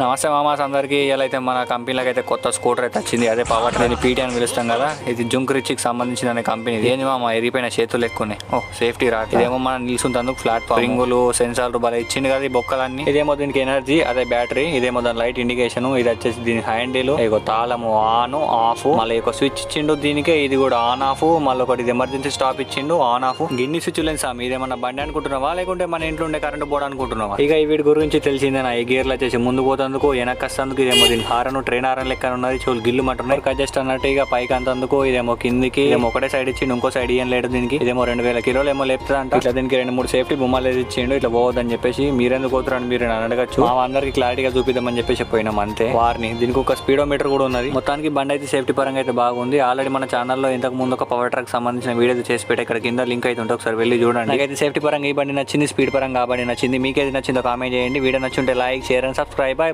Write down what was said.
నమస్తే మామాస్ అందరికి. ఇలా అయితే మన కంపెనీలోకి అయితే కొత్త స్కూటర్ అయితే వచ్చింది. అదే పవర్ ట్రైన్ పీటీ అని పిలుస్తాం కదా. ఇది జుంక్ రిచ్కి సంబంధించిన కంపెనీ. ఏంది మామ ఎరిపోయిన చేతులు ఎక్కువనే. సేఫ్టీ రాదు. ఇదేమో మనం నిల్చుంటందుకు ప్లాట్ఫామ్ రింగులు సెన్సార్లు బాగా ఇచ్చింది కదా ఈ బొక్కలన్నీ. ఇదేమో దీనికి ఎనర్జీ, అదే బ్యాటరీ. ఇదేమో దాని లైట్ ఇండికేషన్. ఇది వచ్చేసి దీని హ్యాండిల్, ఇగో తాళము ఆన్ ఆఫ్, మళ్ళీ ఒక స్విచ్ ఇచ్చిండు దీనికే. ఇది కూడా ఆన్ ఆఫ్, మళ్ళీ ఒకటి ఎమర్జెన్సీ స్టాప్ ఇచ్చిండు ఆన్ ఆఫ్. గిన్ని స్విచ్ లెన్స్ సామి. ఇదేమన్నా బండి అనుకుంటున్నావా లేకుంటే మన ఇంట్లో ఉండే కరెంట్ బోర్డు అనుకుంటున్నావా? ఇక ఈ వీటి గురించి తెలిసిందేనా. ఈ గేర్లు వచ్చేసి ముందు పోతందుకు, వెనకస్తందుకు. ఇదేమో దీని హారను ట్రైన్ హారన్ లెక్క ఉన్నది. చూడు గిల్లు మట్టున్నాయి. జస్ట్ అన్నట్టు ఇక పైకి అంతందుకు. ఇదేమో కిందికి, ఇదేమో ఒకటే సైడ్ ఇచ్చిండు, ఇంకో సైడ్ ఏం లేదు దీనికి. ఇదేమో 2000 కిలోలు ఏమో లేపుతుందంట. ఇట్లా దీనికి 2-3 సేఫ్టీ బొమ్మలు ఇచ్చిండు. ఇట్లా పోవద్దని చెప్పేసి. మీరెందుకు పోతున్నారు మీరు అడగచ్చు. మా అందరికి క్లారిటీగా చూపిద్దామని చెప్పేసి పోయినాం అంతే. వారిని దీనికి ఒక స్పీడోమీటర్ కూడా ఉన్నది. మొత్తానికి బండి అయితే సేఫ్టీ పరంగా అయితే బాగుంది. ఆల్రెడీ మన ఛానల్లో ఇంతకు ముందు ఒక పవర్ ట్రక్ సంబంధించిన వీడియో చేసి పెట్టే. ఇక్కడ కింద లింక్ అయితే ఉంటుంది, ఒకసారి వెళ్ళి చూడండి. నాకైతే సేఫ్టీ పరంగా ఈ బండి నచ్చింది, స్పీడ్ పరంగా ఆ బండి నచ్చింది. మీకేది నచ్చిందో కామెంట్ చేయండి. వీడియో నచ్చుంటే like, share and subscribe. By.